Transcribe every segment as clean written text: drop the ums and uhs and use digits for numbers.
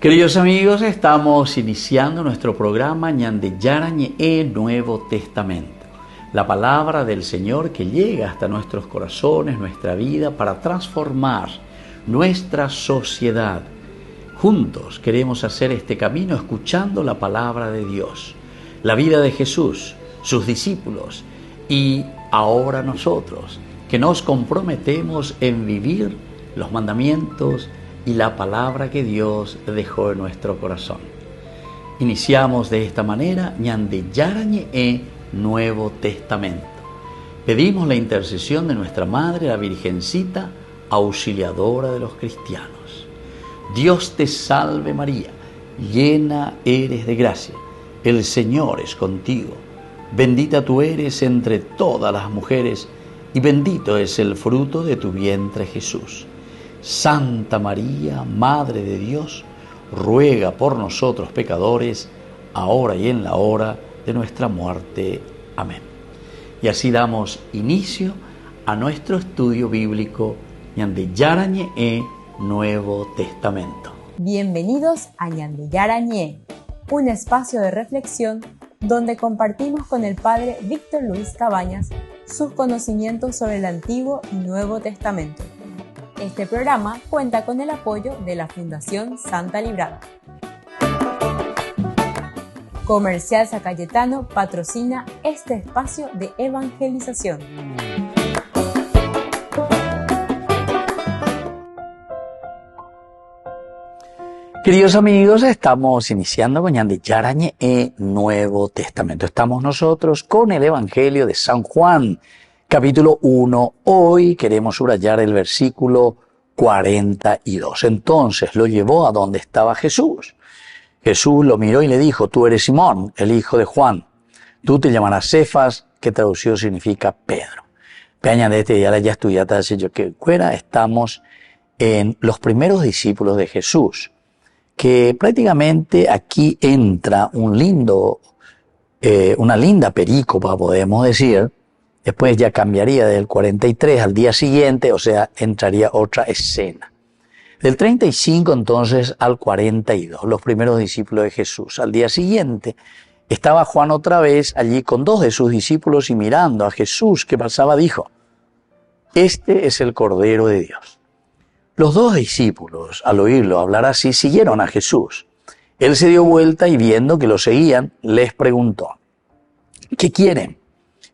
Queridos amigos, estamos iniciando nuestro programa Ñande Yarañe Nuevo Testamento. La palabra del Señor que llega hasta nuestros corazones, nuestra vida, para transformar nuestra sociedad. Juntos queremos hacer este camino escuchando la palabra de Dios, la vida de Jesús, sus discípulos y ahora nosotros, que nos comprometemos en vivir los mandamientos y la palabra que Dios dejó en nuestro corazón. Iniciamos de esta manera Ñande Yarañe Nuevo Testamento. Pedimos la intercesión de nuestra Madre, la Virgencita, auxiliadora de los cristianos. Dios te salve María, llena eres de gracia, el Señor es contigo. Bendita tú eres entre todas las mujeres y bendito es el fruto de tu vientre Jesús. Santa María, Madre de Dios, ruega por nosotros pecadores, ahora y en la hora de nuestra muerte. Amén. Y así damos inicio a nuestro estudio bíblico Ñande Yarañe Nuevo Testamento. Bienvenidos a Ñande Yarañe, un espacio de reflexión donde compartimos con el Padre Víctor Luis Cabañas sus conocimientos sobre el Antiguo y Nuevo Testamento. Este programa cuenta con el apoyo de la Fundación Santa Librada. Comercial San Cayetano patrocina este espacio de evangelización. Queridos amigos, estamos iniciando con Ñande Yarañe Nuevo Testamento. Estamos nosotros con el Evangelio de San Juan, capítulo 1. Hoy queremos subrayar el versículo 42. Entonces lo llevó a donde estaba Jesús. Jesús lo miró y le dijo: tú eres Simón, el hijo de Juan. Tú te llamarás Cefas, que traducido significa Pedro. Peña de este ya estudiaste hace yo que fuera. Estamos en los primeros discípulos de Jesús, que prácticamente aquí entra una linda perícopa, podemos decir. Después ya cambiaría del 43 al día siguiente, o sea, entraría otra escena. Del 35 entonces al 42, los primeros discípulos de Jesús. Al día siguiente estaba Juan otra vez allí con dos de sus discípulos y mirando a Jesús que pasaba dijo: este es el Cordero de Dios. Los dos discípulos, al oírlo hablar así, siguieron a Jesús. Él se dio vuelta y viendo que lo seguían, les preguntó: ¿qué quieren?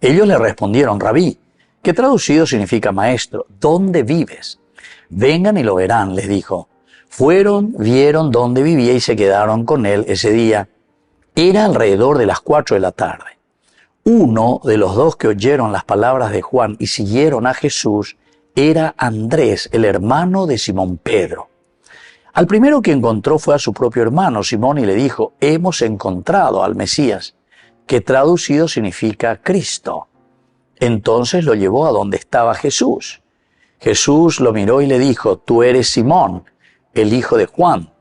Ellos le respondieron: Rabí, que traducido significa maestro, ¿dónde vives? Vengan y lo verán, les dijo. Fueron, vieron dónde vivía y se quedaron con él ese día. Era alrededor de las 4 de la tarde. Uno de los dos que oyeron las palabras de Juan y siguieron a Jesús era Andrés, el hermano de Simón Pedro. Al primero que encontró fue a su propio hermano Simón y le dijo: hemos encontrado al Mesías, que traducido significa Cristo. Entonces lo llevó a donde estaba Jesús. Jesús lo miró y le dijo: tú eres Simón, el hijo de Juan.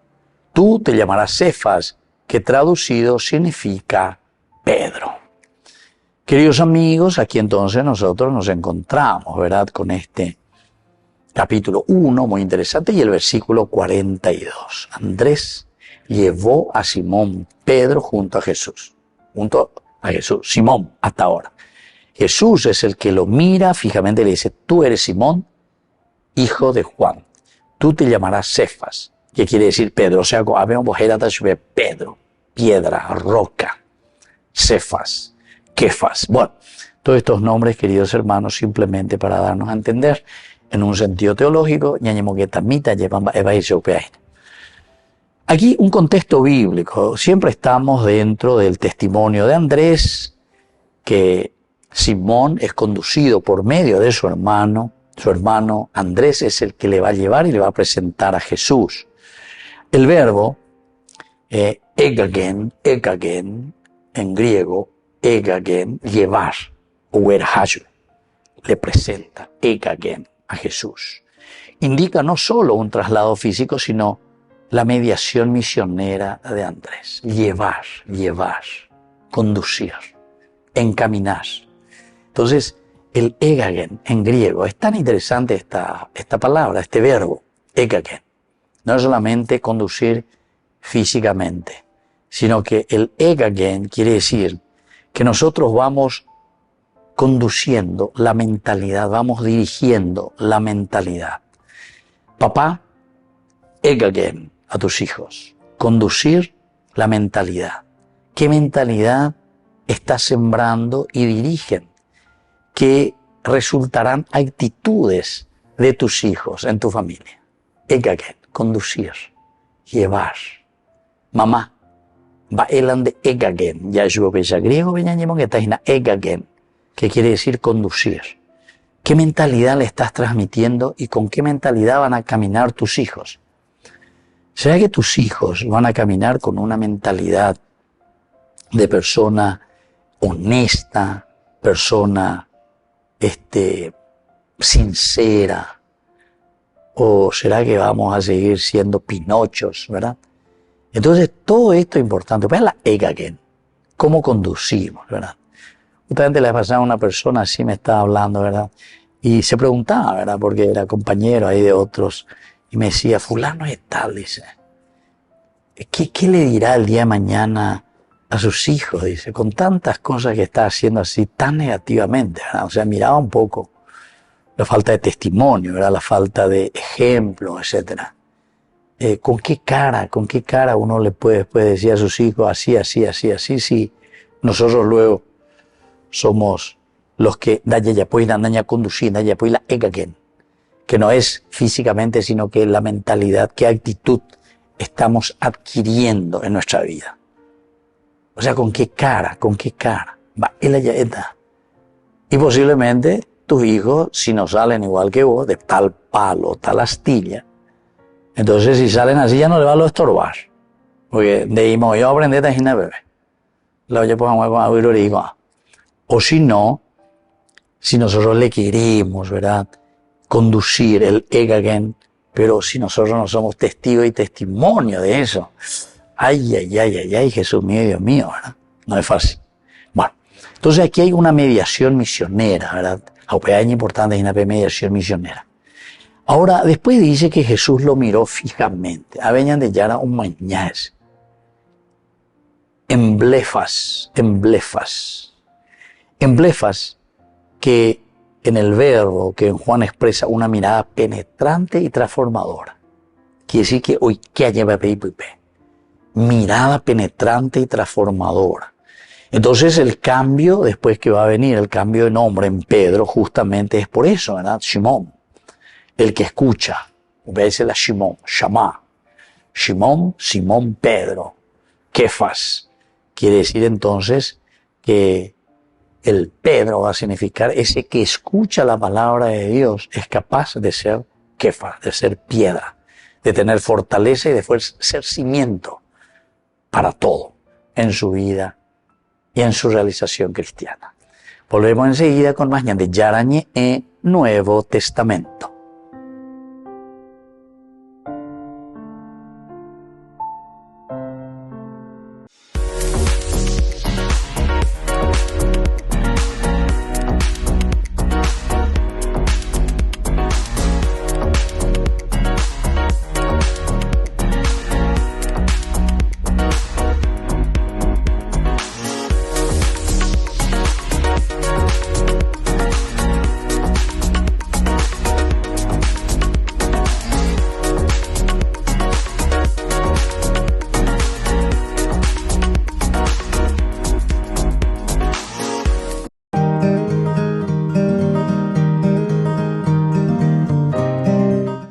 Tú te llamarás Cefas, que traducido significa Pedro. Queridos amigos, aquí entonces nosotros nos encontramos, ¿verdad?, con este capítulo 1, muy interesante, y el versículo 42. Andrés llevó a Simón Pedro junto a Jesús. Simón, hasta ahora. Jesús es el que lo mira fijamente y le dice: tú eres Simón, hijo de Juan. Tú te llamarás Cefas, que quiere decir Pedro. O sea, Pedro, piedra, roca, Cefas, Kefas. Bueno, todos estos nombres, queridos hermanos, simplemente para darnos a entender en un sentido teológico, aquí un contexto bíblico. Siempre estamos dentro del testimonio de Andrés, que Simón es conducido por medio de su hermano. Su hermano Andrés es el que le va a llevar y le va a presentar a Jesús. El verbo egagen, en griego, egagen, llevar, o erhaju, le presenta egagen a Jesús. Indica no solo un traslado físico, sino la mediación misionera de Andrés. Llevar, conducir, encaminar. Entonces, el egagen en griego, es tan interesante esta palabra, este verbo, egagen. No es solamente conducir físicamente, sino que el egagen quiere decir que nosotros vamos conduciendo la mentalidad, vamos dirigiendo la mentalidad. Papá, egagen a tus hijos, conducir la mentalidad. ¿Qué mentalidad estás sembrando y dirigen? ¿Qué resultarán actitudes de tus hijos en tu familia? Egagen, conducir, llevar. Mamá, baelan de egagen, ya yo bella griego, que está en egagen, que quiere decir conducir. ¿Qué mentalidad le estás transmitiendo y con qué mentalidad van a caminar tus hijos? ¿Será que tus hijos van a caminar con una mentalidad de persona honesta, persona sincera? ¿O será que vamos a seguir siendo pinochos, verdad? Entonces, todo esto es importante. Pues la egagen, cómo conducimos, ¿verdad? Justamente le pasaba a una persona, así me estaba hablando, ¿verdad? Y se preguntaba, ¿verdad? Porque era compañero ahí de otros. Y me decía, fulano es tal, dice. ¿Qué le dirá el día de mañana a sus hijos? Dice, con tantas cosas que está haciendo así tan negativamente, ¿verdad? O sea, miraba un poco la falta de testimonio, ¿verdad? La falta de ejemplo, etcétera. ¿Con qué cara uno le puede decir a sus hijos así, si nosotros luego somos los que daña conducir, la egagen, que no es físicamente, sino que la mentalidad, qué actitud estamos adquiriendo en nuestra vida. O sea, ¿con qué cara? Va, y posiblemente tus hijos, si no salen igual que vos, de tal palo, tal astilla, entonces si salen así ya no le va a estorbar. Porque de imo yo aprendí a tener bebé. La oye pues con a o si no, si nosotros le queremos, ¿verdad? Conducir el egagen, pero si nosotros no somos testigos y testimonio de eso, ay, Jesús mío, Dios mío, ¿verdad? No es fácil. Bueno, entonces aquí hay una mediación misionera, ¿verdad? Es importante, hay una mediación misionera. Ahora, después dice que Jesús lo miró fijamente. Aveñan de Yara un mañez. Emblefas. Emblefas que en el verbo que en Juan expresa una mirada penetrante y transformadora. Quiere decir que hoy que haya mirada penetrante y transformadora. Entonces el cambio, después que va a venir, el cambio de nombre en Pedro, justamente es por eso, ¿verdad? Shimón, el que escucha. Veis la Shimón, Shamá. Shimón, Simón, Pedro. Kefas. Quiere decir entonces que el Pedro va a significar ese que escucha la palabra de Dios, es capaz de ser Kefas, de ser piedra, de tener fortaleza y de ser cimiento para todo en su vida y en su realización cristiana. Volvemos enseguida con más de Yarañe en Nuevo Testamento.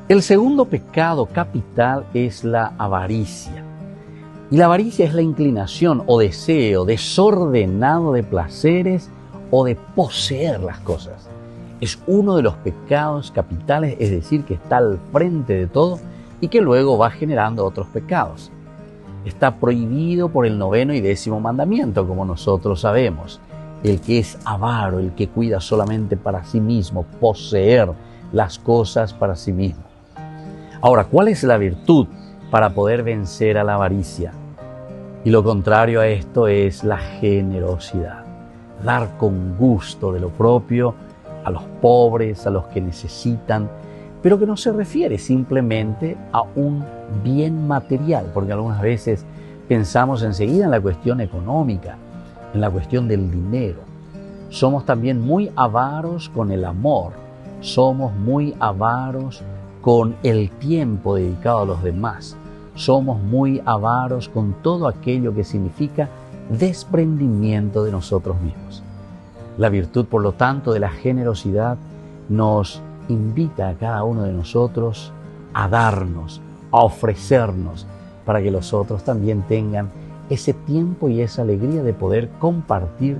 El segundo pecado capital es la avaricia. Y la avaricia es la inclinación o deseo desordenado de placeres o de poseer las cosas. Es uno de los pecados capitales, es decir, que está al frente de todo y que luego va generando otros pecados. Está prohibido por el 9º y 10º mandamiento, como nosotros sabemos. El que es avaro, el que cuida solamente para sí mismo, poseer las cosas para sí mismo. Ahora, ¿cuál es la virtud para poder vencer a la avaricia? Y lo contrario a esto es la generosidad. Dar con gusto de lo propio a los pobres, a los que necesitan, pero que no se refiere simplemente a un bien material, porque algunas veces pensamos enseguida en la cuestión económica, en la cuestión del dinero. Somos también muy avaros con el amor, somos muy avaros con el tiempo dedicado a los demás, somos muy avaros con todo aquello que significa desprendimiento de nosotros mismos. La virtud, por lo tanto, de la generosidad nos invita a cada uno de nosotros a darnos, a ofrecernos, para que los otros también tengan ese tiempo y esa alegría de poder compartir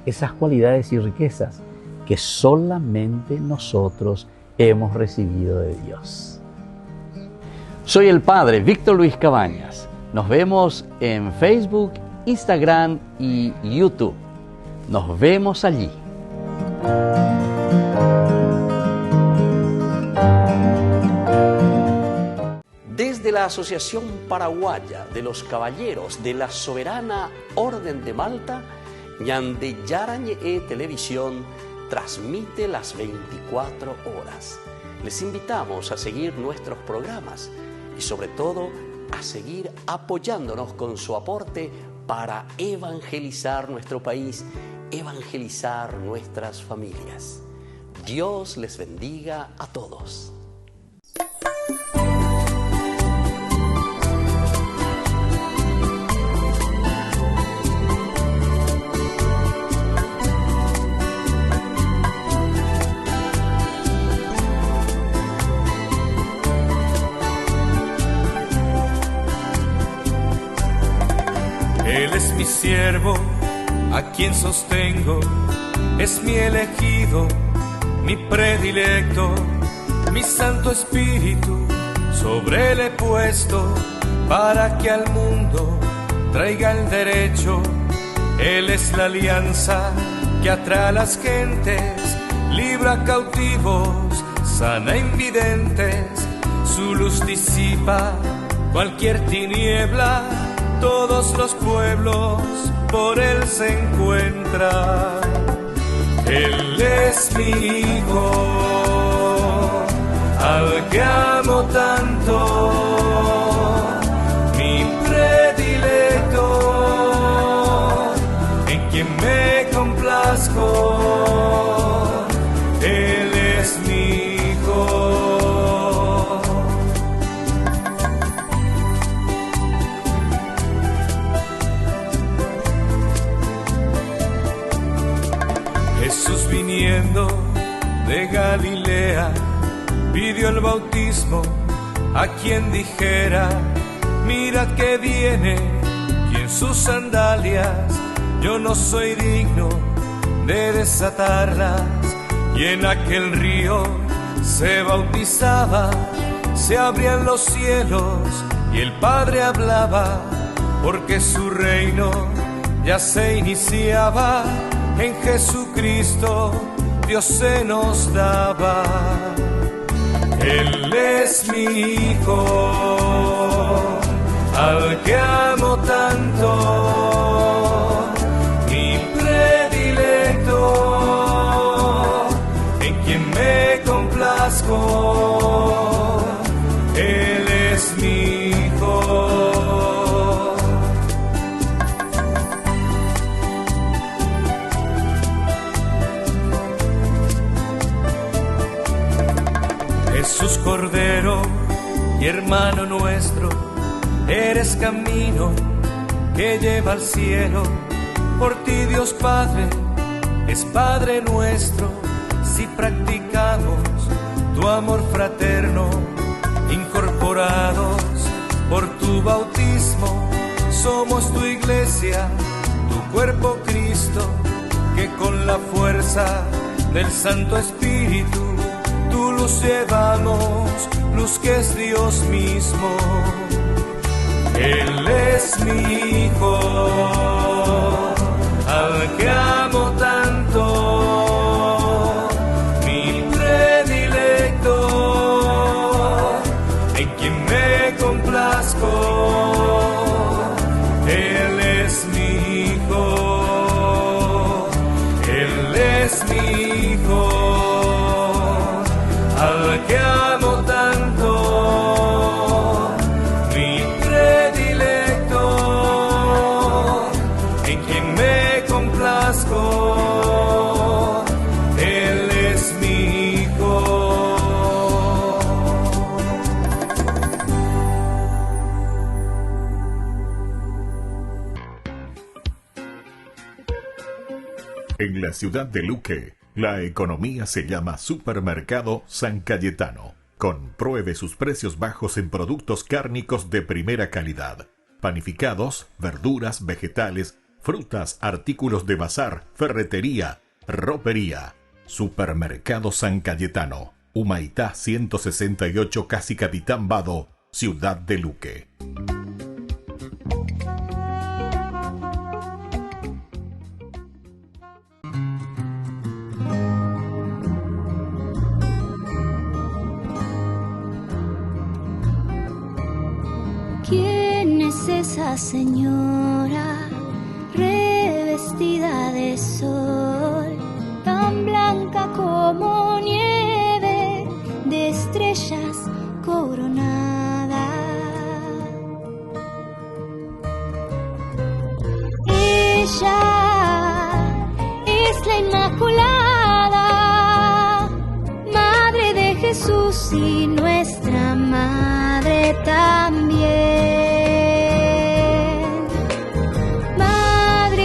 esas cualidades y riquezas que solamente nosotros hemos recibido de Dios. Soy el Padre Víctor Luis Cabañas. Nos vemos en Facebook, Instagram y YouTube. Nos vemos allí. Desde la Asociación Paraguaya de los Caballeros de la Soberana Orden de Malta, Ñande Yarañe Televisión transmite las 24 horas. Les invitamos a seguir nuestros programas y sobre todo a seguir apoyándonos con su aporte para evangelizar nuestro país, evangelizar nuestras familias. Dios les bendiga a todos. Él es mi siervo, a quien sostengo, es mi elegido, mi predilecto, mi Santo Espíritu, sobre él he puesto, para que al mundo traiga el derecho. Él es la alianza que atrae a las gentes, libra cautivos, sana invidentes, su luz disipa cualquier tiniebla. Todos los pueblos por él se encuentran. Él es mi hijo, al que amo tanto, mi predilecto, en quien me complazco. Él es mi hijo. Jesús viniendo de Galilea pidió el bautismo a quien dijera: mirad que viene, y en sus sandalias yo no soy digno de desatarlas. Y en aquel río se bautizaba, se abrían los cielos y el Padre hablaba, porque su reino ya se iniciaba. En Jesucristo Dios se nos daba. Él es mi hijo, al que amo tanto, mi predilecto, en quien me complazco. Él es mi hijo. Jesús Cordero y hermano nuestro, eres camino que lleva al cielo. Por ti Dios Padre es Padre nuestro, si practicamos tu amor fraterno. Incorporados por tu bautismo, somos tu iglesia, tu cuerpo Cristo, que con la fuerza del Santo Espíritu tu luz llevamos, luz que es Dios mismo. Él es mi hijo, al que amo tanto, mi predilecto, en quien me complazco. Él es mi hijo, él es mi hijo, al que amo tanto, En la ciudad de Luque, la economía se llama Supermercado San Cayetano. Compruebe sus precios bajos en productos cárnicos de primera calidad. Panificados, verduras, vegetales, frutas, artículos de bazar, ferretería, ropería. Supermercado San Cayetano, Humaitá 168, Casi Capitán Vado, ciudad de Luque. ¿Quién es esa señora revestida de sol, tan blanca como nieve, de estrellas coronada? Ella es la Inmaculada, Madre de Jesús y nuestra Madre también. Madre,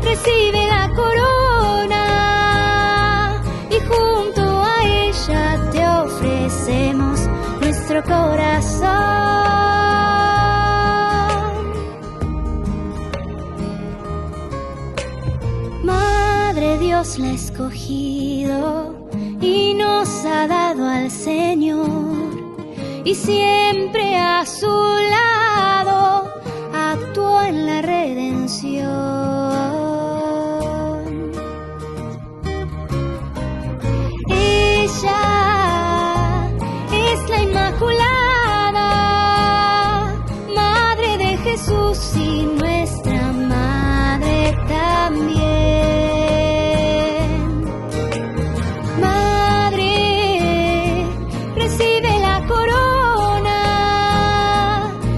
recibe la corona y junto a ella te ofrecemos nuestro corazón. Madre, Dios la ha escogido y nos ha dado al Señor, y siempre a su lado actuó en la redención. Ella es la Inmaculada, Madre de Jesús y nuestra Madre también. Madre, recibe la corona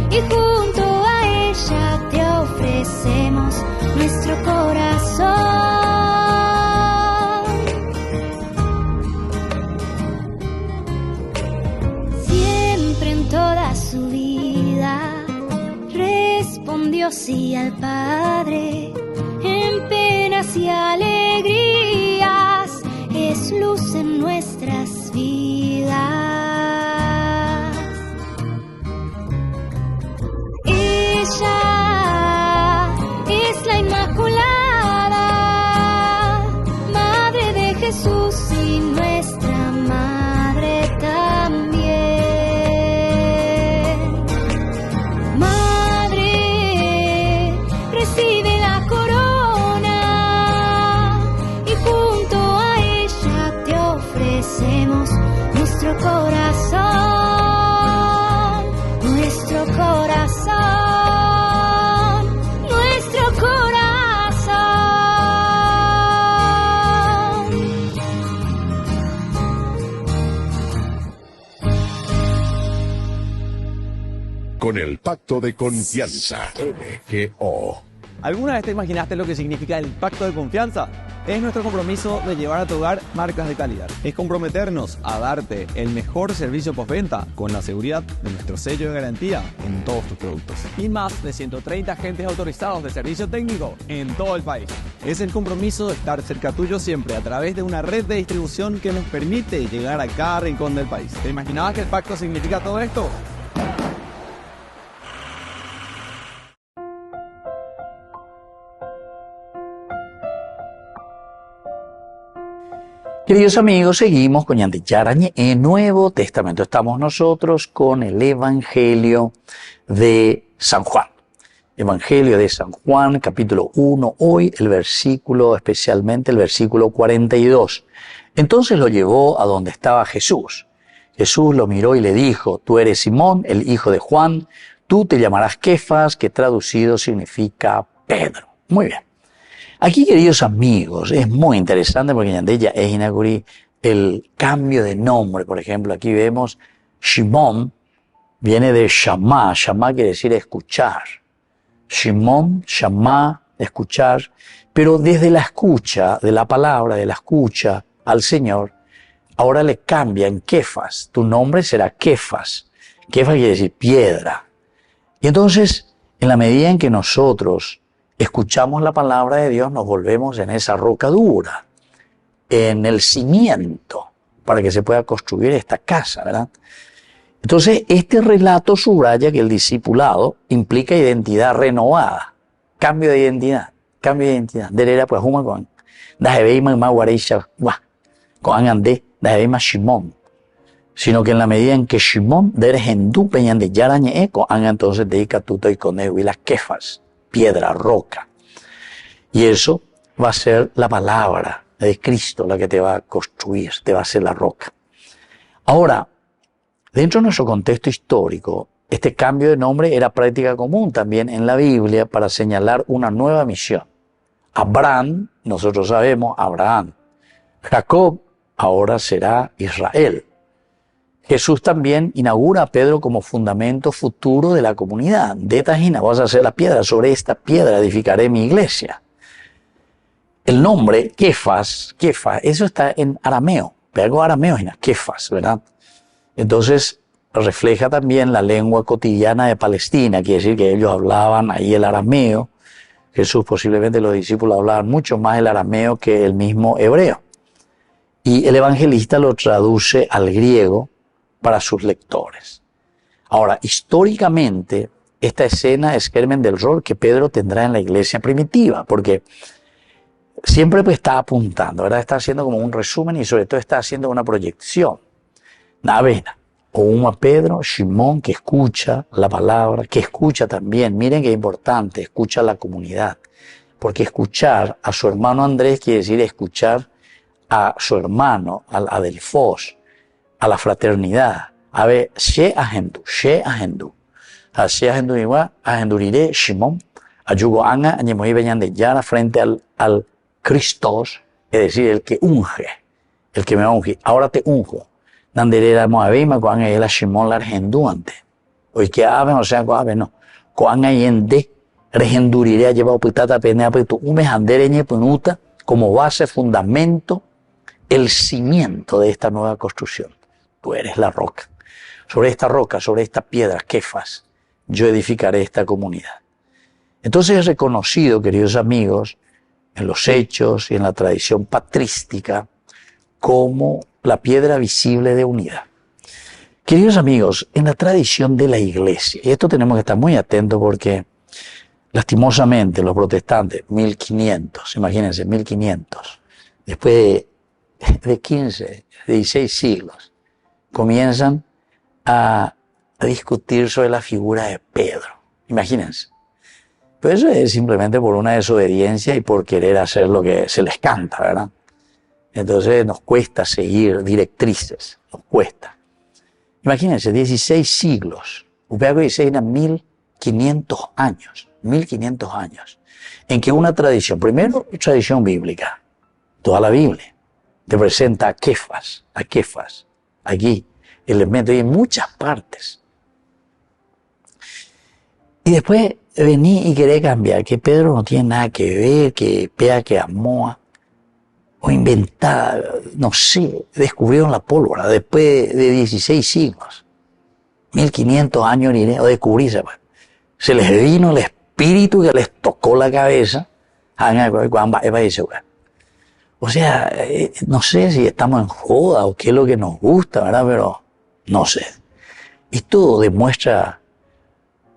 y junto a ella te ofrecemos nuestro corazón. Siempre en toda su vida respondió sí al Padre, en penas y alegrías es luz en nuestras vidas. Ella es la Inmaculada, Madre de Jesús y nuestra Madre también. Madre, recibe la corona y junto a ella te ofrecemos nuestro corazón, nuestro corazón, nuestro corazón. Con el Pacto de Confianza, MGO. ¿Alguna vez te imaginaste lo que significa el pacto de confianza? Es nuestro compromiso de llevar a tu hogar marcas de calidad. Es comprometernos a darte el mejor servicio postventa con la seguridad de nuestro sello de garantía en todos tus productos. Y más de 130 agentes autorizados de servicio técnico en todo el país. Es el compromiso de estar cerca tuyo siempre a través de una red de distribución que nos permite llegar a cada rincón del país. ¿Te imaginabas que el pacto significa todo esto? Queridos amigos, seguimos con Ñandillarañe en Nuevo Testamento. Estamos nosotros con el Evangelio de San Juan. Evangelio de San Juan, capítulo 1, hoy el versículo, especialmente el versículo 42. Entonces lo llevó a donde estaba Jesús. Jesús lo miró y le dijo: tú eres Simón, el hijo de Juan, tú te llamarás Kefas, que traducido significa Pedro. Muy bien. Aquí, queridos amigos, es muy interesante porque Ñandella es inauguré el cambio de nombre. Por ejemplo, aquí vemos Shimón, viene de Shamá. Shamá quiere decir escuchar. Shimón, Shamá, escuchar. Pero desde la escucha, de la palabra, de la escucha al Señor, ahora le cambian Kefas. Tu nombre será Kefas. Kefas quiere decir piedra. Y entonces, en la medida en que nosotros escuchamos la palabra de Dios, nos volvemos en esa roca dura, en el cimiento, para que se pueda construir esta casa, ¿verdad? Entonces, este relato subraya que el discipulado implica identidad renovada, cambio de identidad. Derera pues huma con dajebeima maguareisha con ande dajebeima Shimón, sino que en la medida en que Shimón dere hendú peñan de yarañe con entonces dedica tuto y conejo y las kefas, piedra, roca. Y eso va a ser la palabra de Cristo la que te va a construir, te va a hacer la roca. Ahora, dentro de nuestro contexto histórico, este cambio de nombre era práctica común también en la Biblia para señalar una nueva misión. Abraham, nosotros sabemos, Abraham. Jacob, ahora será Israel. Jesús también inaugura a Pedro como fundamento futuro de la comunidad. De Tajina vas a hacer la piedra, sobre esta piedra edificaré mi iglesia. El nombre, Kefas, eso está en arameo, algo arameo, Kefas, ¿verdad? Entonces, refleja también la lengua cotidiana de Palestina, quiere decir que ellos hablaban ahí el arameo. Jesús, posiblemente los discípulos hablaban mucho más el arameo que el mismo hebreo. Y el evangelista lo traduce al griego para sus lectores. Ahora, históricamente, esta escena es germen del rol que Pedro tendrá en la iglesia primitiva, porque siempre pues está apuntando, ¿verdad? Está haciendo como un resumen y sobre todo está haciendo una proyección. Navena, o un Pedro, Shimón, que escucha la palabra, que escucha también, miren qué importante, escucha a la comunidad, porque escuchar a su hermano Andrés quiere decir escuchar a su hermano, a Adelfos, a la fraternidad, a ver, she ahendu, igual, ahenduriré, Shimón, ayugo anga, añemoí veñan de yara frente al Cristos, es decir, el que unge, el que me va a ungir, ahora te unjo. Nanderera moabeima koan la Shimon la argenduante. Hoy que aben, o sea, koabe no. Koan ayende regenduriré llevado pitata penea pitu ume handereñe punuta como base, fundamento, el cimiento de esta nueva construcción. Tú eres la roca. Sobre esta roca, sobre esta piedra, Kefas, yo edificaré esta comunidad. Entonces es reconocido, queridos amigos, en los hechos y en la tradición patrística, como la piedra visible de unidad. Queridos amigos, en la tradición de la iglesia, y esto tenemos que estar muy atentos porque lastimosamente los protestantes, 1500, imagínense, 1500, después de 15, 16 siglos, comienzan a discutir sobre la figura de Pedro. Imagínense. Pero eso es simplemente por una desobediencia y por querer hacer lo que se les canta, ¿verdad? Entonces nos cuesta seguir directrices, nos cuesta. Imagínense, 16 siglos, Upeaco 16 eran 1500 años, en que una tradición, primero tradición bíblica, toda la Biblia, te presenta a Kefas, aquí, elementos, y en muchas partes. Y después vení y querer cambiar, que Pedro no tiene nada que ver, que Pea que Amoa, o inventada, no sé, descubrieron la pólvora después de 16 siglos, 1500 años, o descubrirse, se les vino el espíritu que les tocó la cabeza, o sea, no sé si estamos en joda o qué es lo que nos gusta, ¿verdad? Pero no sé. Y todo demuestra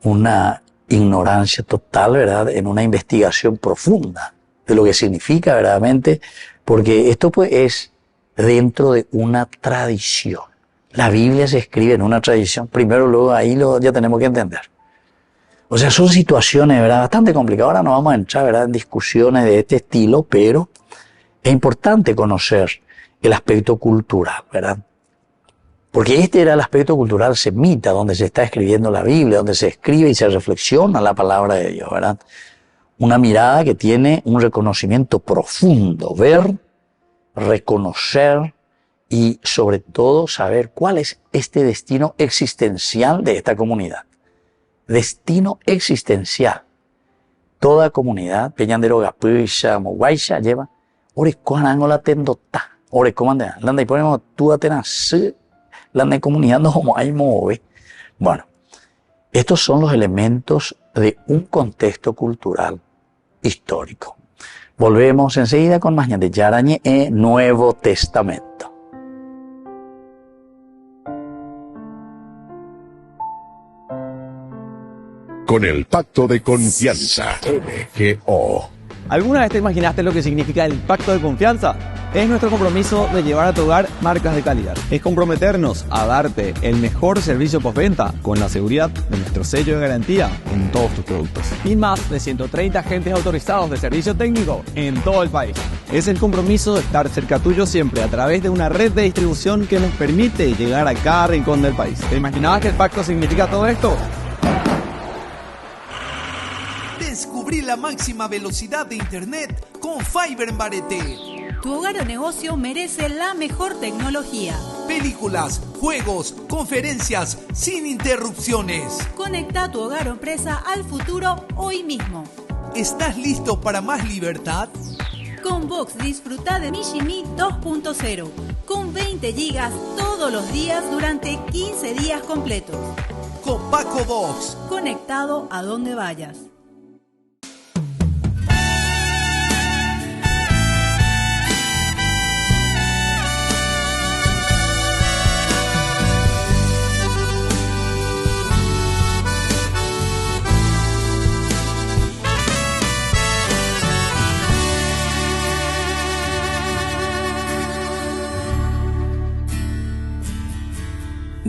una ignorancia total, ¿verdad? En una investigación profunda de lo que significa verdaderamente, porque esto pues es dentro de una tradición. La Biblia se escribe en una tradición, primero, luego ahí ya tenemos que entender. O sea, son situaciones, ¿verdad?, bastante complicadas. Ahora no vamos a entrar, ¿verdad?, en discusiones de este estilo, pero es importante conocer el aspecto cultural, ¿verdad? Porque este era el aspecto cultural semita, donde se está escribiendo la Biblia, donde se escribe y se reflexiona la palabra de Dios, ¿verdad? Una mirada que tiene un reconocimiento profundo, ver, reconocer y sobre todo saber cuál es este destino existencial de esta comunidad. Destino existencial. Toda comunidad, Peñandero Gapuisha, Moguaisha, lleva, ore cojan la tendota, ore comande, landa y ponemos tú atenas, landa y comunidad no como hay move. Bueno, estos son los elementos de un contexto cultural histórico. Volvemos enseguida con más de Yarañé en Nuevo Testamento. Con el Pacto de Confianza, MGO. ¿Alguna vez te imaginaste lo que significa el pacto de confianza? Es nuestro compromiso de llevar a tu hogar marcas de calidad. Es comprometernos a darte el mejor servicio postventa con la seguridad de nuestro sello de garantía en todos tus productos. Y más de 130 agentes autorizados de servicio técnico en todo el país. Es el compromiso de estar cerca tuyo siempre a través de una red de distribución que nos permite llegar a cada rincón del país. ¿Te imaginabas que el pacto significa todo esto? Descubrí la máxima velocidad de internet con Fiber en Bareté. Tu hogar o negocio merece la mejor tecnología. Películas, juegos, conferencias, sin interrupciones. Conecta tu hogar o empresa al futuro hoy mismo. ¿Estás listo para más libertad? Con Vox disfruta de Mishimi 2.0 con 20 gigas todos los días durante 15 días completos. Con Paco Vox. Conectado a donde vayas.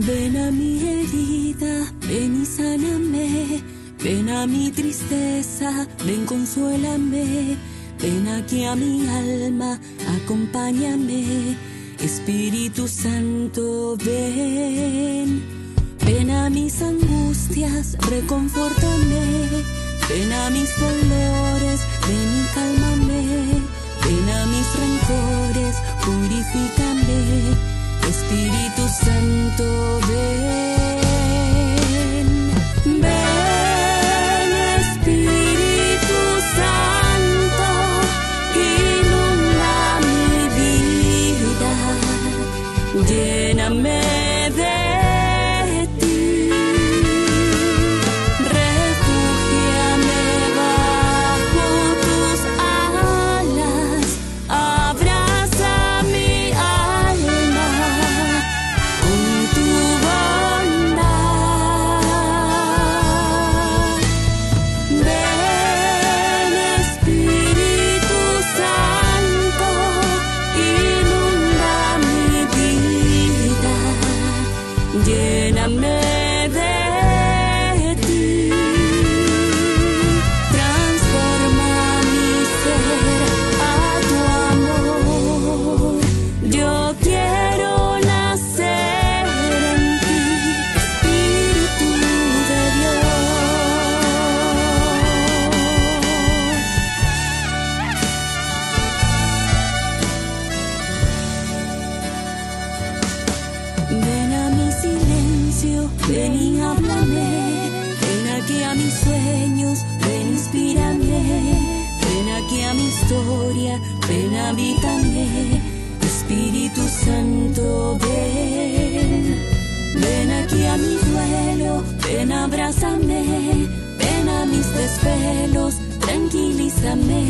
Ven a mi herida, ven y sáname, ven a mi tristeza, ven consuélame, ven aquí a mi alma, acompáñame, Espíritu Santo, ven. Ven a mis angustias, reconfórtame, ven a mis dolores, ven y cálmame, ven a mis rencores, purifícame. Espíritu Santo, ven, ven, Espíritu Santo, inunda mi vida, lléname de ti, refúgiame bajo tus alas, abraza mi alma. Lléname de ti, transforma mi ser a tu amor. Yo quiero nacer en ti, Espíritu de Dios. Ven a mi silencio, ven y háblame, ven aquí a mis sueños, ven inspírame, ven aquí a mi historia, ven habítame, Espíritu Santo, ven. Ven aquí a mi duelo, ven abrázame, ven a mis desvelos, tranquilízame,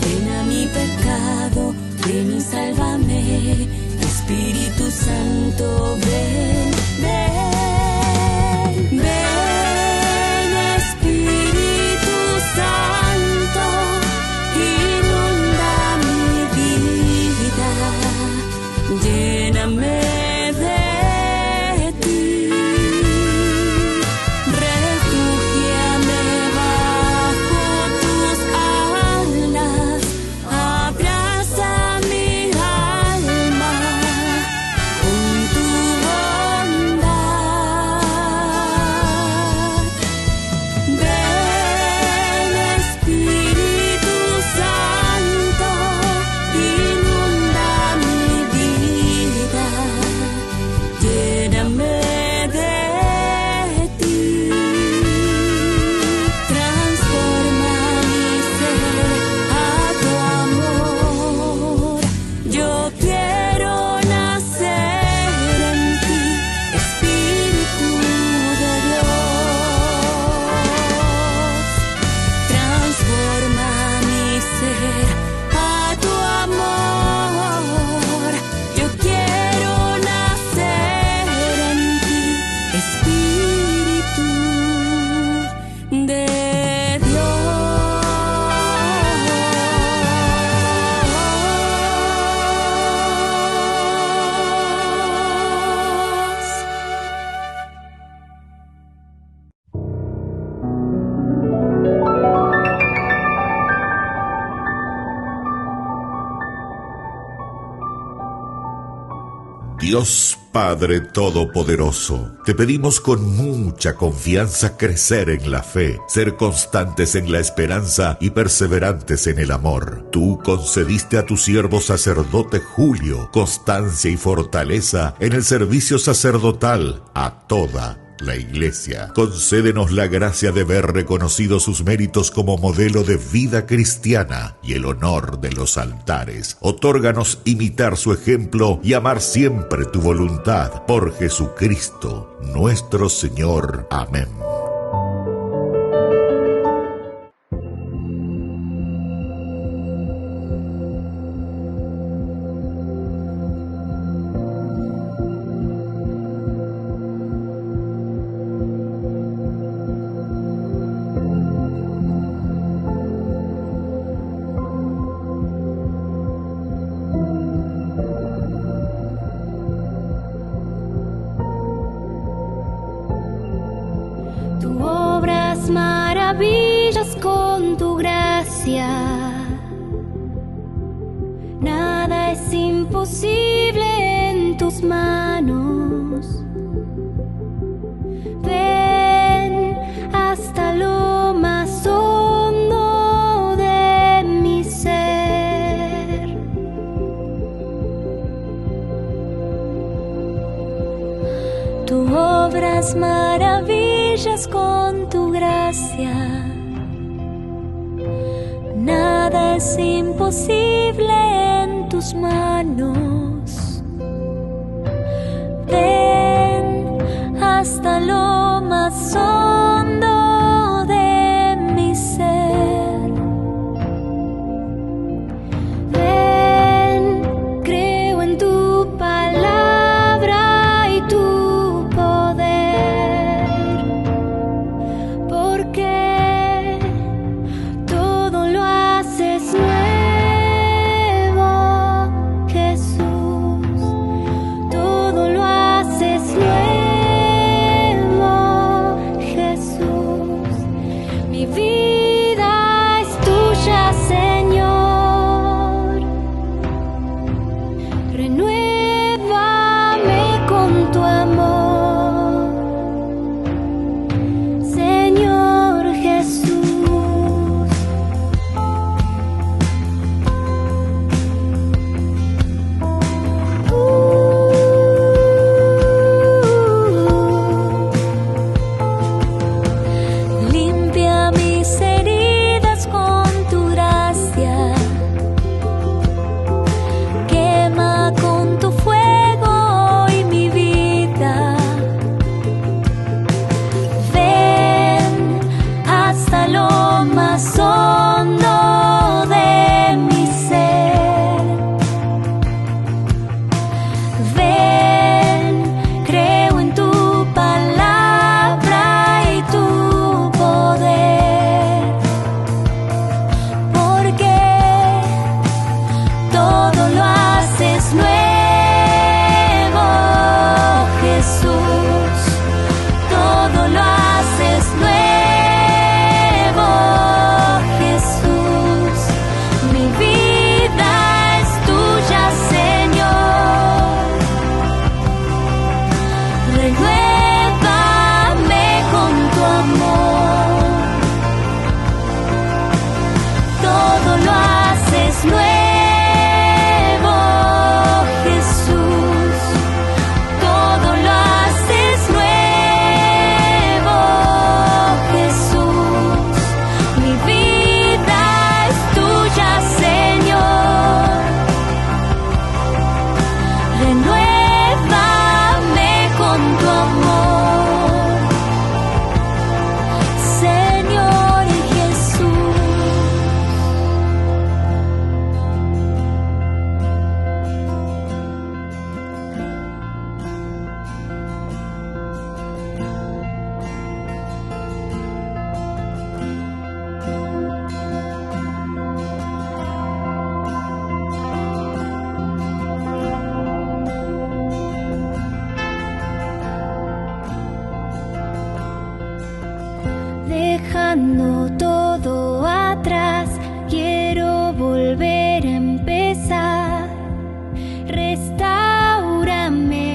ven a mi pecado, ven y sálvame. Espíritu Santo, ven, ven, ven, Espíritu Santo, inunda mi vida, lléname de ti, refúgiame bajo tus alas, abraza mi alma con tu voz. Dios Padre Todopoderoso, te pedimos con mucha confianza crecer en la fe, ser constantes en la esperanza y perseverantes en el amor. Tú concediste a tu siervo sacerdote Julio constancia y fortaleza en el servicio sacerdotal a toda la Iglesia. Concédenos la gracia de ver reconocidos sus méritos como modelo de vida cristiana y el honor de los altares. Otórganos imitar su ejemplo y amar siempre tu voluntad. Por Jesucristo, nuestro Señor. Amén. Tú obras maravillas con tu gracia. Nada es imposible en tus manos. Ven hasta lo más hondo de mi ser. Tú obras maravillas con tu gracia. Nada es imposible en tus manos. Ven hasta lo más hondo de mi ser. Ven, creo en tu palabra y tu poder, porque todo lo haces nuevo, Jesús. Todo lo haces nuevo, Jesús. Mi vida es tuya, Señor. Renuévame con tu amor, Señor Jesús. Limpia mis heridas con tu gracia. Quema con tu fuego hoy mi vida. Ven hasta lo más hondo de mi ser. Ven, creo en tu palabra y tu poder, porque todo lo haces nuevo, Jesús. Todo lo haces nuevo, Jesús. Mi vida es tuya, Señor. Renuévame con tu amor. Todo lo haces nuevo, Jesús. Todo lo haces nuevo, Jesús. Mi vida es tuya, Señor. Renuévame con tu amor, Señor Jesús. Dejando todo atrás, quiero volver a empezar. Restáurame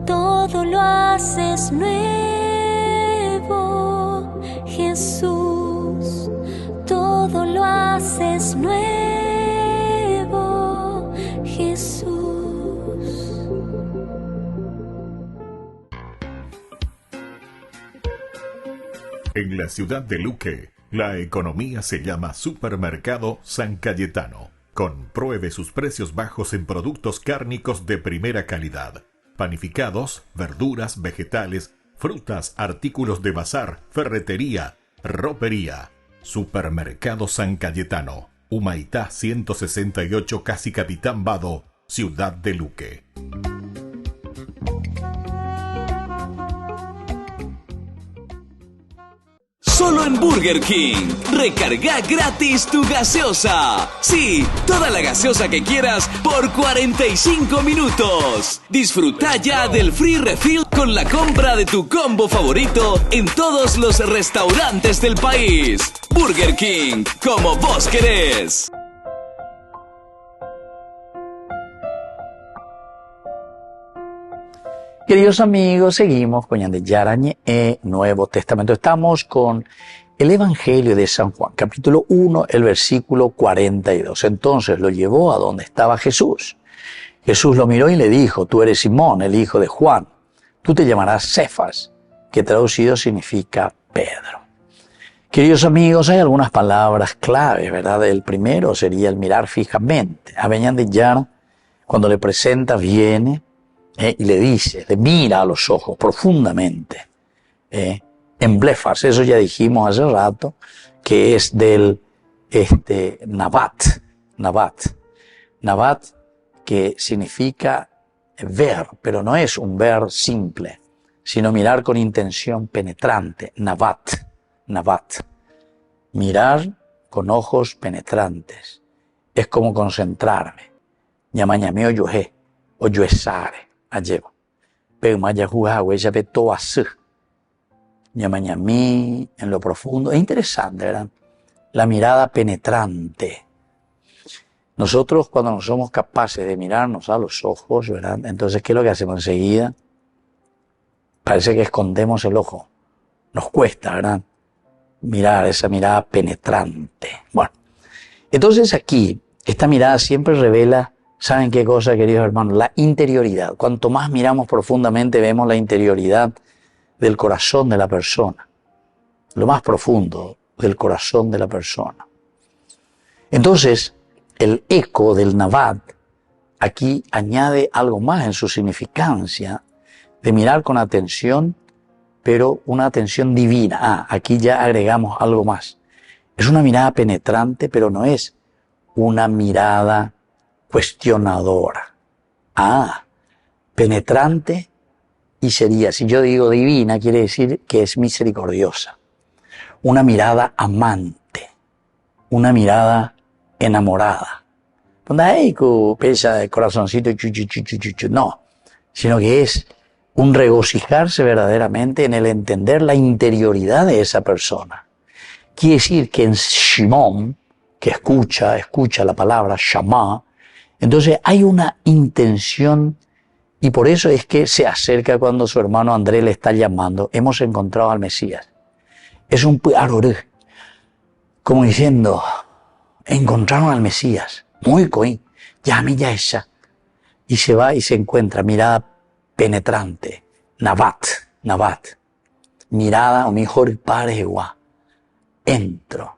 todo lo haces nuevo, Jesús, todo lo haces nuevo, Jesús. En la ciudad de Luque, la economía se llama Supermercado San Cayetano. Compruebe sus precios bajos en productos cárnicos de primera calidad. Panificados, verduras, vegetales, frutas, artículos de bazar, ferretería, ropería. Supermercado San Cayetano. Humaitá 168, casi Capitán Vado, ciudad de Luque. Solo en Burger King. Recarga gratis tu gaseosa. Sí, toda la gaseosa que quieras por 45 minutos. Disfruta ya del free refill con la compra de tu combo favorito en todos los restaurantes del país. Burger King, como vos querés. Queridos amigos, seguimos con Yarañe Nuevo Testamento. Estamos con el Evangelio de San Juan, capítulo 1, el versículo 42. Entonces lo llevó a donde estaba Jesús. Jesús lo miró y le dijo: tú eres Simón, el hijo de Juan. Tú te llamarás Cefas, que traducido significa Pedro. Queridos amigos, hay algunas palabras claves, ¿verdad? El primero sería el mirar fijamente. A Yara, cuando le presenta, viene y le dice, le mira a los ojos profundamente. En blefas, eso ya dijimos hace rato, que es del Nabat, que significa ver, pero no es un ver simple, sino mirar con intención penetrante. Nabat. Mirar con ojos penetrantes. Es como concentrarme. Ñamañame o yoesare. Allego. Pero maya jugawe ya ve todo así. Ñamañamí en lo profundo. Es interesante, ¿verdad? La mirada penetrante. Nosotros, cuando no somos capaces de mirarnos a los ojos, ¿verdad? Entonces, ¿qué es lo que hacemos enseguida? Parece que escondemos el ojo. Nos cuesta, ¿verdad? Mirar esa mirada penetrante. Bueno, entonces aquí, esta mirada siempre revela, ¿saben qué cosa, queridos hermanos? La interioridad. Cuanto más miramos profundamente, vemos la interioridad del corazón de la persona. Lo más profundo del corazón de la persona. Entonces, el eco del Nabat aquí añade algo más en su significancia de mirar con atención, pero una atención divina. Aquí ya agregamos algo más. Es una mirada penetrante, pero no es una mirada cuestionadora. Penetrante, y sería, si yo digo divina, quiere decir que es misericordiosa. Una mirada amante, una mirada enamorada. Pesa de corazoncito, no, sino que es un regocijarse verdaderamente en el entender la interioridad de esa persona. Quiere decir que en Shimon, que escucha la palabra Shama, entonces hay una intención, y por eso es que se acerca cuando su hermano Andrés le está llamando. Hemos encontrado al Mesías. Es un aroré, como diciendo, encontraron al Mesías. Muy coí, llame ya esa. Y se va y se encuentra, mirada penetrante. Nabat. Mirada, o mejor, paregua. Entro.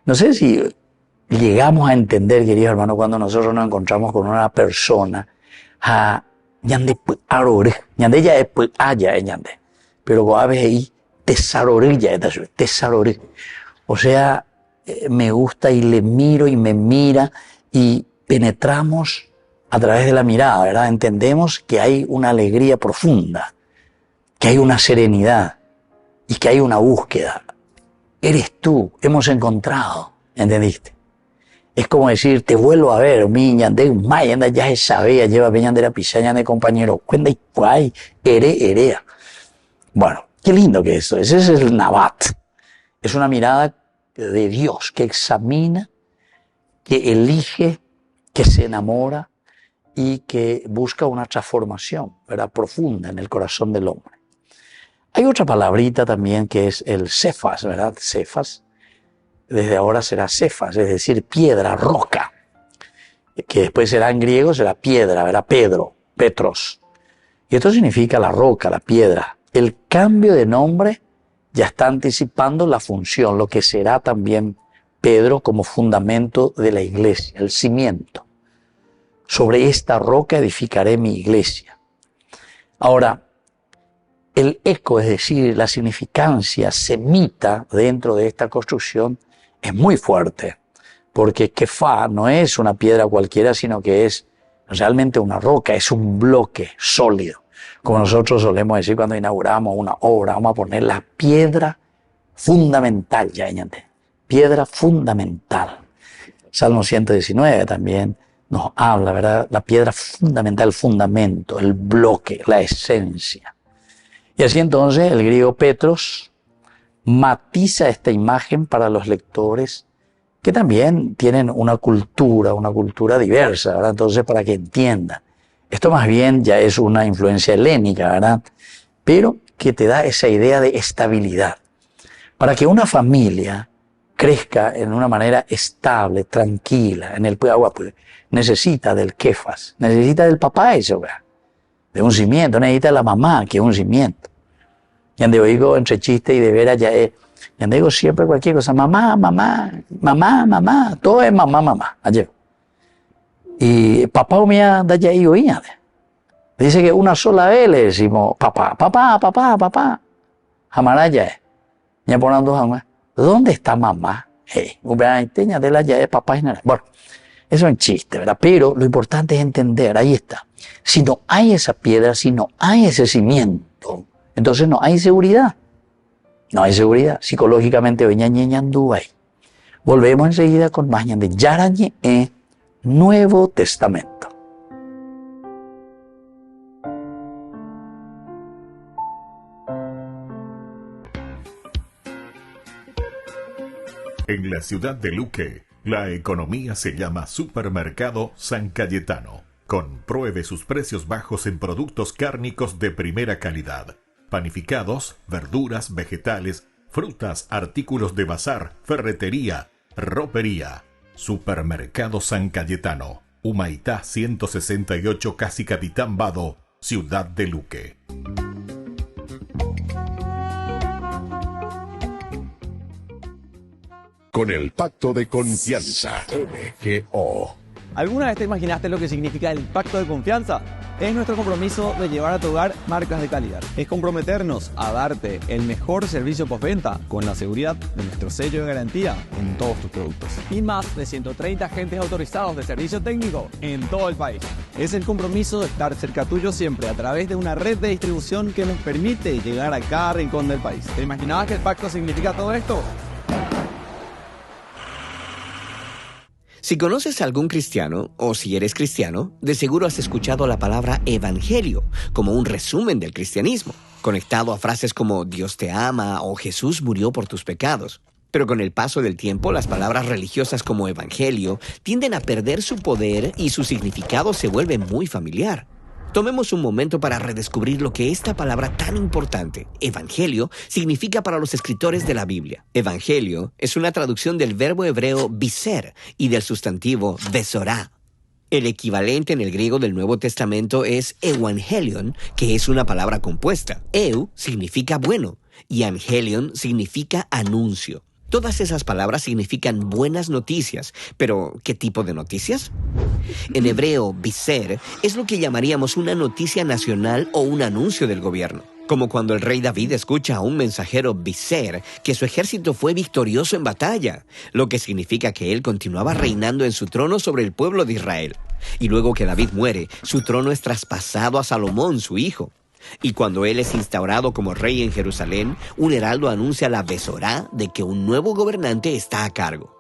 No sé si llegamos a entender, queridos hermanos, cuando nosotros nos encontramos con una persona, ñande arore, ñande ya es ñande, pero a veces ahí tesarore ya es tesarore. O sea, me gusta y le miro y me mira y penetramos a través de la mirada, ¿verdad? Entendemos que hay una alegría profunda, que hay una serenidad y que hay una búsqueda. Eres tú, hemos encontrado, ¿entendiste? Es como decir, te vuelvo a ver, mi ñande, mayanda ya se sabía, lleva peñande la pisaña de compañero, cuenta y cuay, erea. Bueno, qué lindo que eso, ese es el Nabat. Es una mirada de Dios que examina, que elige, que se enamora y que busca una transformación, ¿verdad?, profunda en el corazón del hombre. Hay otra palabrita también que es el Cefas, ¿verdad? Cefas. Desde ahora será Cefas, es decir, piedra, roca. Que después será en griego, será piedra, ¿verdad? Pedro, Petros. Y esto significa la roca, la piedra. El cambio de nombre ya está anticipando la función, lo que será también Pedro como fundamento de la iglesia, el cimiento. Sobre esta roca edificaré mi iglesia. Ahora, el eco, es decir, la significancia semita dentro de esta construcción es muy fuerte, porque Kefá no es una piedra cualquiera, sino que es realmente una roca, es un bloque sólido. Como nosotros solemos decir cuando inauguramos una obra, vamos a poner la piedra fundamental, ya añade, piedra fundamental. Salmo 119 también nos habla, ¿verdad? La piedra fundamental, el fundamento, el bloque, la esencia. Y así entonces el griego Petros matiza esta imagen para los lectores que también tienen una cultura diversa, ¿verdad? Entonces, para que entiendan. Esto más bien ya es una influencia helénica, ¿verdad? Pero que te da esa idea de estabilidad. Para que una familia crezca en una manera estable, tranquila, en el agua, pues, necesita del Kefas, necesita del papá eso, ¿verdad? De un cimiento, necesita de la mamá, que es un cimiento. Y ande oigo entre chiste y de veras ya es, y ande digo siempre cualquier cosa, mamá, todo es mamá, ayer. Y papá mía anda ya ahí oía. Dice que una sola vez le decimos, papá. Jamaraya es. Ya ponando jamás. ¿Dónde está mamá? De la ya es papá y nada. Bueno, eso es un chiste, ¿verdad? Pero lo importante es entender, ahí está. Si no hay esa piedra, si no hay ese cimiento, entonces no hay seguridad. No hay seguridad. Psicológicamente, volvemos enseguida con más de Yarañe Nuevo Testamento. En la ciudad de Luque, la economía se llama Supermercado San Cayetano. Compruebe sus precios bajos en productos cárnicos de primera calidad. Panificados, verduras, vegetales, frutas, artículos de bazar, ferretería, ropería. Supermercado San Cayetano, Humaitá 168, Casi Capitán Vado, Ciudad de Luque. Con el pacto de confianza, MGO. ¿Alguna vez te imaginaste lo que significa el pacto de confianza? Es nuestro compromiso de llevar a tu hogar marcas de calidad. Es comprometernos a darte el mejor servicio postventa con la seguridad de nuestro sello de garantía en todos tus productos. Y más de 130 agentes autorizados de servicio técnico en todo el país. Es el compromiso de estar cerca tuyo siempre a través de una red de distribución que nos permite llegar a cada rincón del país. ¿Te imaginabas que el pacto significa todo esto? Si conoces a algún cristiano, o si eres cristiano, de seguro has escuchado la palabra evangelio como un resumen del cristianismo, conectado a frases como Dios te ama o Jesús murió por tus pecados. Pero con el paso del tiempo, las palabras religiosas como evangelio tienden a perder su poder y su significado se vuelve muy familiar. Tomemos un momento para redescubrir lo que esta palabra tan importante, evangelio, significa para los escritores de la Biblia. Evangelio es una traducción del verbo hebreo biser y del sustantivo besorá. El equivalente en el griego del Nuevo Testamento es evangelion, que es una palabra compuesta. Eu significa bueno y angelion significa anuncio. Todas esas palabras significan buenas noticias, pero ¿qué tipo de noticias? En hebreo, biser es lo que llamaríamos una noticia nacional o un anuncio del gobierno. Como cuando el rey David escucha a un mensajero biser que su ejército fue victorioso en batalla, lo que significa que él continuaba reinando en su trono sobre el pueblo de Israel. Y luego que David muere, su trono es traspasado a Salomón, su hijo. Y cuando él es instaurado como rey en Jerusalén, un heraldo anuncia la besorá de que un nuevo gobernante está a cargo.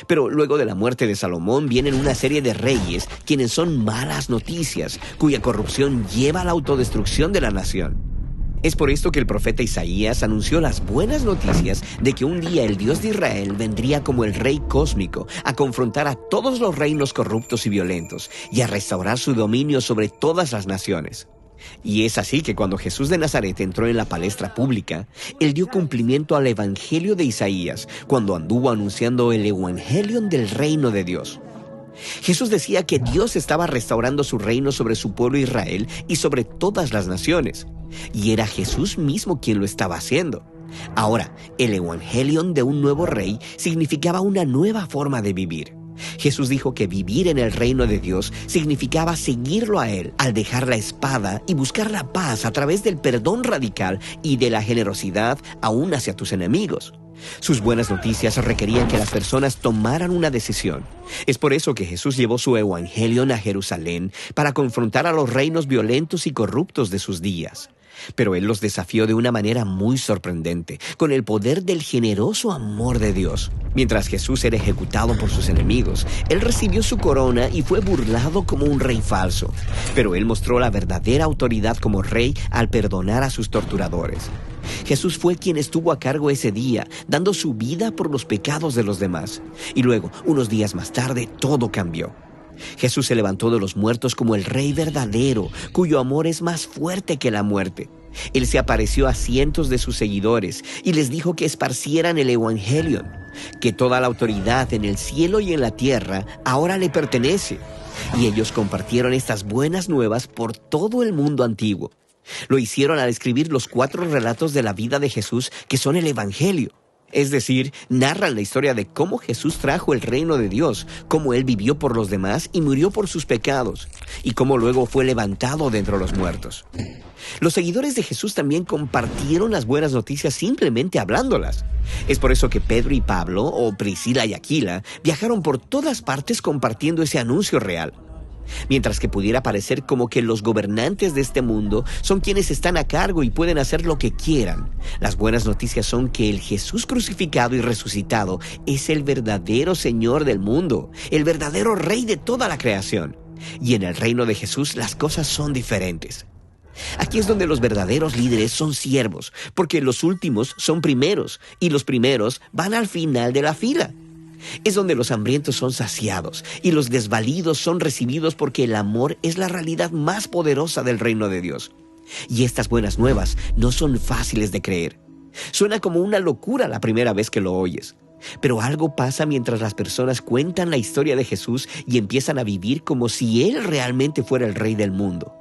Pero luego de la muerte de Salomón vienen una serie de reyes quienes son malas noticias, cuya corrupción lleva a la autodestrucción de la nación. Es por esto que el profeta Isaías anunció las buenas noticias de que un día el Dios de Israel vendría como el Rey cósmico a confrontar a todos los reinos corruptos y violentos y a restaurar su dominio sobre todas las naciones. Y es así que cuando Jesús de Nazaret entró en la palestra pública, Él dio cumplimiento al Evangelio de Isaías cuando anduvo anunciando el Evangelion del reino de Dios. Jesús decía que Dios estaba restaurando su reino sobre su pueblo Israel y sobre todas las naciones. Y era Jesús mismo quien lo estaba haciendo. Ahora, el Evangelion de un nuevo rey significaba una nueva forma de vivir. Jesús dijo que vivir en el reino de Dios significaba seguirlo a Él al dejar la espada y buscar la paz a través del perdón radical y de la generosidad aún hacia tus enemigos. Sus buenas noticias requerían que las personas tomaran una decisión. Es por eso que Jesús llevó su Evangelion a Jerusalén para confrontar a los reinos violentos y corruptos de sus días. Pero Él los desafió de una manera muy sorprendente, con el poder del generoso amor de Dios. Mientras Jesús era ejecutado por sus enemigos, Él recibió su corona y fue burlado como un rey falso. Pero Él mostró la verdadera autoridad como rey al perdonar a sus torturadores. Jesús fue quien estuvo a cargo ese día, dando su vida por los pecados de los demás. Y luego, unos días más tarde, todo cambió. Jesús se levantó de los muertos como el Rey verdadero, cuyo amor es más fuerte que la muerte. Él se apareció a cientos de sus seguidores y les dijo que esparcieran el Evangelion, que toda la autoridad en el cielo y en la tierra ahora le pertenece. Y ellos compartieron estas buenas nuevas por todo el mundo antiguo. Lo hicieron al escribir los 4 relatos de la vida de Jesús, que son el Evangelio. Es decir, narran la historia de cómo Jesús trajo el reino de Dios, cómo Él vivió por los demás y murió por sus pecados, y cómo luego fue levantado de entre los muertos. Los seguidores de Jesús también compartieron las buenas noticias simplemente hablándolas. Es por eso que Pedro y Pablo, o Priscila y Aquila, viajaron por todas partes compartiendo ese anuncio real. Mientras que pudiera parecer como que los gobernantes de este mundo son quienes están a cargo y pueden hacer lo que quieran, las buenas noticias son que el Jesús crucificado y resucitado es el verdadero Señor del mundo, el verdadero Rey de toda la creación. Y en el reino de Jesús las cosas son diferentes. Aquí es donde los verdaderos líderes son siervos, porque los últimos son primeros y los primeros van al final de la fila. Es donde los hambrientos son saciados y los desvalidos son recibidos, porque el amor es la realidad más poderosa del reino de Dios. Y estas buenas nuevas no son fáciles de creer. Suena como una locura la primera vez que lo oyes. Pero algo pasa mientras las personas cuentan la historia de Jesús y empiezan a vivir como si Él realmente fuera el Rey del mundo.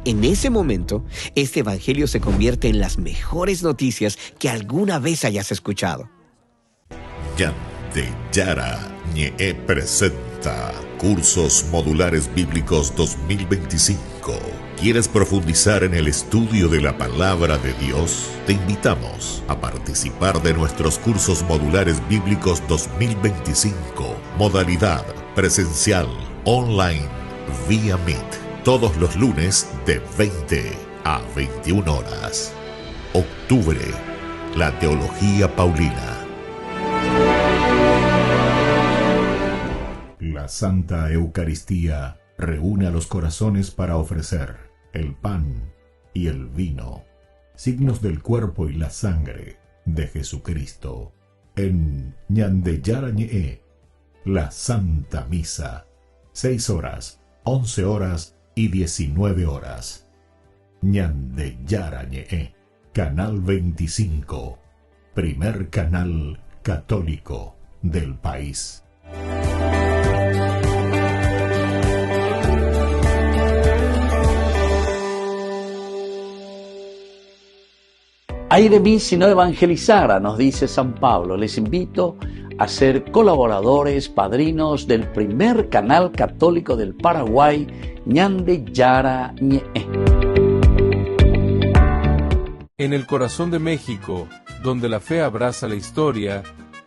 En ese momento, este evangelio se convierte en las mejores noticias que alguna vez hayas escuchado. Ñande Yara Ñe presenta Cursos Modulares Bíblicos 2025. ¿Quieres profundizar en el estudio de la Palabra de Dios? Te invitamos a participar de nuestros Cursos Modulares Bíblicos 2025. Modalidad presencial, online, vía Meet. Todos los lunes de 20 a 21 horas. Octubre, la Teología Paulina. La Santa Eucaristía reúne a los corazones para ofrecer el pan y el vino, signos del cuerpo y la sangre de Jesucristo. En Ñande Yara Ñe, la Santa Misa, 6 horas, 11 horas y 19 horas. Ñande Yara Ñe, Canal 25, primer canal católico del país. Ay de mí si no evangelizara, nos dice San Pablo. Les invito a ser colaboradores, padrinos del primer canal católico del Paraguay, Ñande Yara Ñe. En el corazón de México, donde la fe abraza la historia,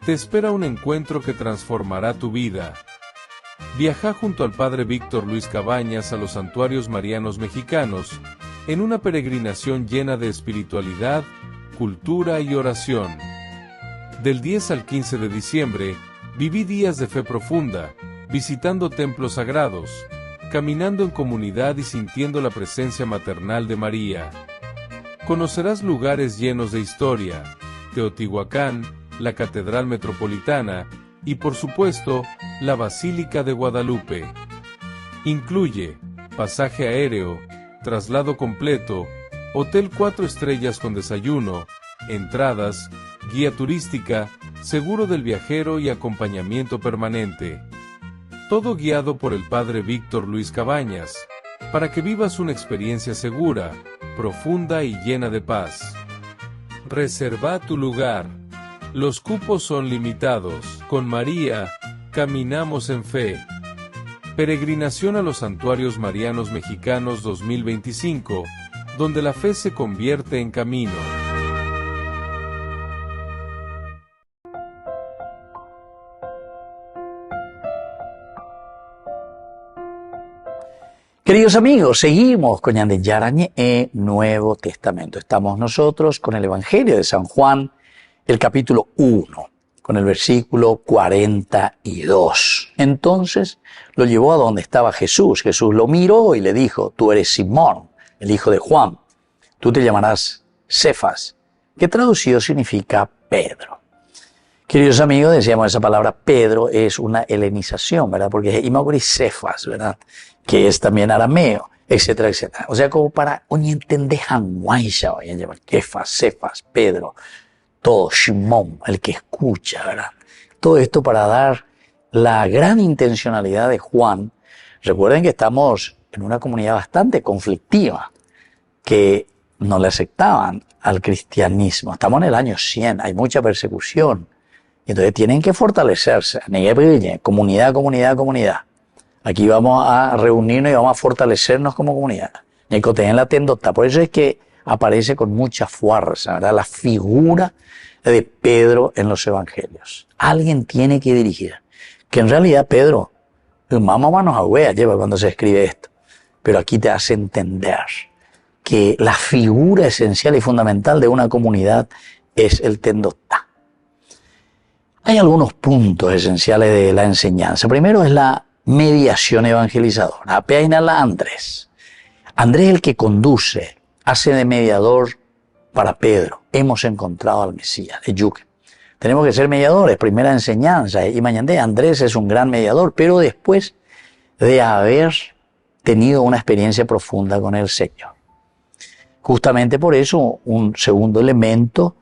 te espera un encuentro que transformará tu vida. Viaja junto al Padre Víctor Luis Cabañas a los santuarios marianos mexicanos, en una peregrinación llena de espiritualidad, cultura y oración. Del 10 al 15 de diciembre, viví días de fe profunda, visitando templos sagrados, caminando en comunidad y sintiendo la presencia maternal de María. conocerás lugares llenos de historia, Teotihuacán, la Catedral Metropolitana y, por supuesto, la Basílica de Guadalupe. Incluye pasaje aéreo, traslado completo, hotel 4 estrellas con desayuno, entradas, guía turística, seguro del viajero y acompañamiento permanente. Todo guiado por el Padre Víctor Luis Cabañas, para que vivas una experiencia segura, profunda y llena de paz. Reserva tu lugar. Los cupos son limitados. Con María, caminamos en fe. Peregrinación a los Santuarios Marianos Mexicanos 2025, donde la fe se convierte en camino. Queridos amigos, seguimos con Ñande Yarañe en Nuevo Testamento. Estamos nosotros con el Evangelio de San Juan, el capítulo 1, con el versículo 42. Entonces lo llevó a donde estaba Jesús. Jesús lo miró y le dijo: tú eres Simón, el hijo de Juan. Tú te llamarás Cefas, que traducido significa Pedro. Queridos amigos, decíamos, esa palabra Pedro es una helenización, ¿verdad? Porque es Imaguri Cefas, ¿verdad? Que es también arameo, etcétera, etcétera. O sea, como para entender Hanguaisha, Cefas, Pedro, todo, Shimón, el que escucha, ¿verdad? Todo esto para dar la gran intencionalidad de Juan. Recuerden que estamos en una comunidad bastante conflictiva, que no le aceptaban al cristianismo. Estamos en el año 100, hay mucha persecución. Entonces tienen que fortalecerse. Comunidad, comunidad, comunidad. Aquí vamos a reunirnos y vamos a fortalecernos como comunidad. En la tendota. Por eso es que aparece con mucha fuerza, ¿verdad? La figura de Pedro en los evangelios. Alguien tiene que dirigir. Que en realidad Pedro, mamá nos agüea, lleva cuando se escribe esto. Pero aquí te hace entender que la figura esencial y fundamental de una comunidad es el tendota. Hay algunos puntos esenciales de la enseñanza. Primero es la mediación evangelizadora. Apeainala Andrés. Andrés es el que conduce, hace de mediador para Pedro. Hemos encontrado al Mesías, de Yuque. Tenemos que ser mediadores, primera enseñanza. Y mañana Andrés es un gran mediador, pero después de haber tenido una experiencia profunda con el Señor. Justamente por eso, un segundo elemento,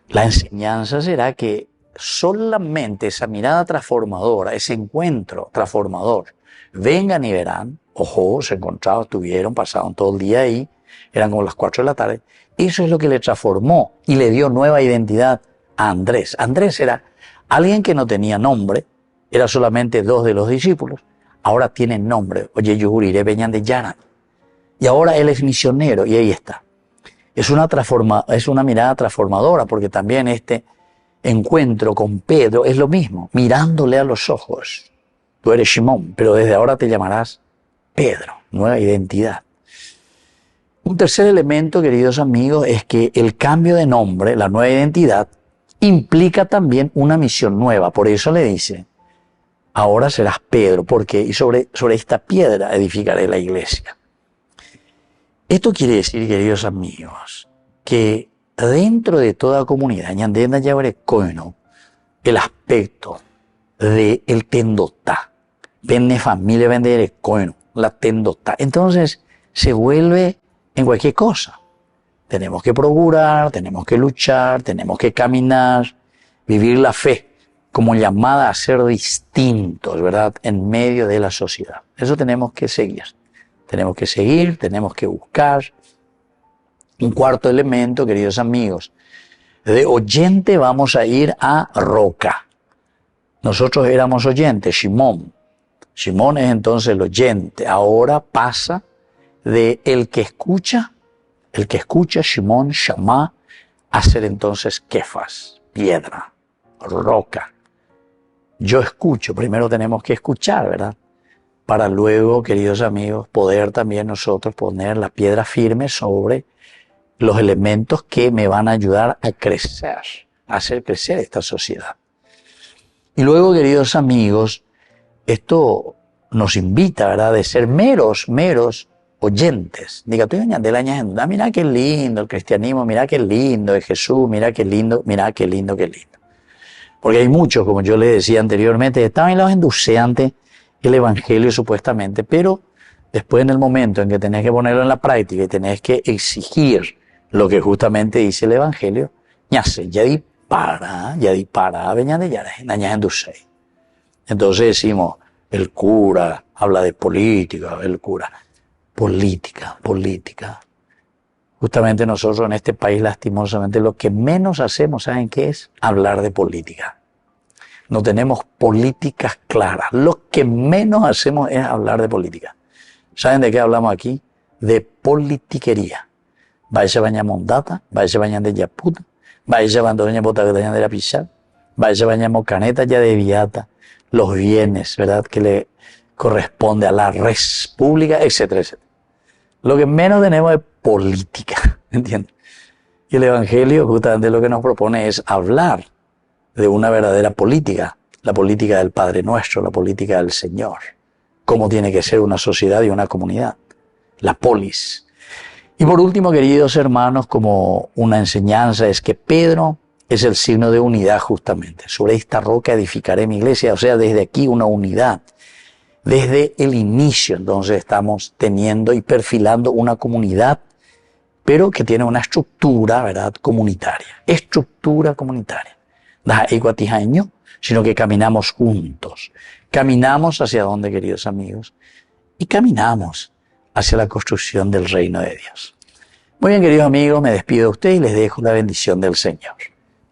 la enseñanza será que solamente esa mirada transformadora, ese encuentro transformador, vengan y verán, ojo, se encontraban, estuvieron, pasaron todo el día ahí, eran como las 4 de la tarde, eso es lo que le transformó y le dio nueva identidad a Andrés. Andrés era alguien que no tenía nombre, era solamente 2 de los discípulos, ahora tiene nombre, oye, Yuhuriré Beñan de Yaran, y ahora él es misionero y ahí está. Es una mirada transformadora porque también este encuentro con Pedro es lo mismo, mirándole a los ojos. Tú eres Simón, pero desde ahora te llamarás Pedro, nueva identidad. Un tercer elemento, queridos amigos, es que el cambio de nombre, la nueva identidad, implica también una misión nueva. Por eso le dice, ahora serás Pedro, porque y sobre esta piedra edificaré la iglesia. Esto quiere decir, queridos amigos, que dentro de toda comunidad, el aspecto del tendotá, vende familia, vende la tendotá. Entonces se vuelve en cualquier cosa. Tenemos que procurar, tenemos que luchar, tenemos que caminar, vivir la fe como llamada a ser distintos, ¿verdad? En medio de la sociedad. Eso tenemos que seguir. Tenemos que seguir, tenemos que buscar. Un cuarto elemento, queridos amigos, de oyente vamos a ir a roca. Nosotros éramos oyentes, Shimón. Shimón es entonces el oyente. Ahora pasa de el que escucha, Shimón, Shamá, a ser entonces Kefas, piedra, roca. Yo escucho, primero tenemos que escuchar, ¿verdad? Para luego, queridos amigos, poder también nosotros poner la piedra firme sobre los elementos que me van a ayudar a crecer, a hacer crecer esta sociedad. Y luego, queridos amigos, esto nos invita, ¿verdad?, de ser meros oyentes. Diga, tú del año, mira qué lindo el cristianismo, mira qué lindo es Jesús, mira qué lindo, qué lindo. Porque hay muchos, como yo les decía anteriormente, estaban en los enduceantes el evangelio supuestamente, pero después en el momento en que tenés que ponerlo en la práctica y tenés que exigir lo que justamente dice el evangelio, ya dispara, veña de yara, nañas endusei. Entonces decimos, el cura habla de política, política. Justamente nosotros en este país, lastimosamente, lo que menos hacemos, ¿saben qué es? Hablar de política. No tenemos políticas claras. Lo que menos hacemos es hablar de política. ¿Saben de qué hablamos aquí? De politiquería. Vaya baña mondata, vaya baña de yaputa, vaya bandoña bota de la pizza, vaya baña mocaneta ya de viata, los bienes, ¿verdad? Que le corresponde a la república, etcétera, etcétera. Lo que menos tenemos es política, ¿entiendes? Y el evangelio justamente lo que nos propone es hablar de una verdadera política, la política del Padre Nuestro, la política del Señor, cómo tiene que ser una sociedad y una comunidad, la polis. Y por último, queridos hermanos, como una enseñanza es que Pedro es el signo de unidad justamente. Sobre esta roca edificaré mi iglesia, o sea, desde aquí una unidad. Desde el inicio, entonces, estamos teniendo y perfilando una comunidad, pero que tiene una estructura, ¿verdad?, comunitaria. Estructura comunitaria. Sino que caminamos juntos. Caminamos hacia dónde, queridos amigos, y caminamos hacia la construcción del reino de Dios. Muy bien, queridos amigos, me despido de ustedes y les dejo la bendición del Señor.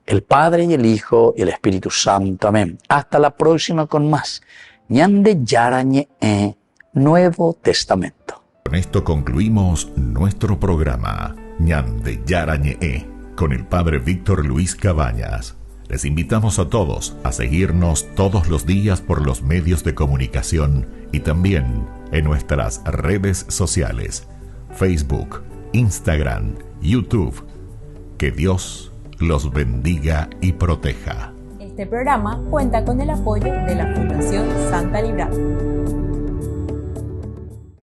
El Padre y el Hijo y el Espíritu Santo. Amén. Hasta la próxima con más. Ñande Yarañe Nuevo Testamento. Con esto concluimos nuestro programa Ñande Yarañe con el Padre Víctor Luis Cabañas. Les invitamos a todos a seguirnos todos los días por los medios de comunicación y también en nuestras redes sociales, Facebook, Instagram, YouTube. Que Dios los bendiga y proteja. Este programa cuenta con el apoyo de la Fundación Santa Librada.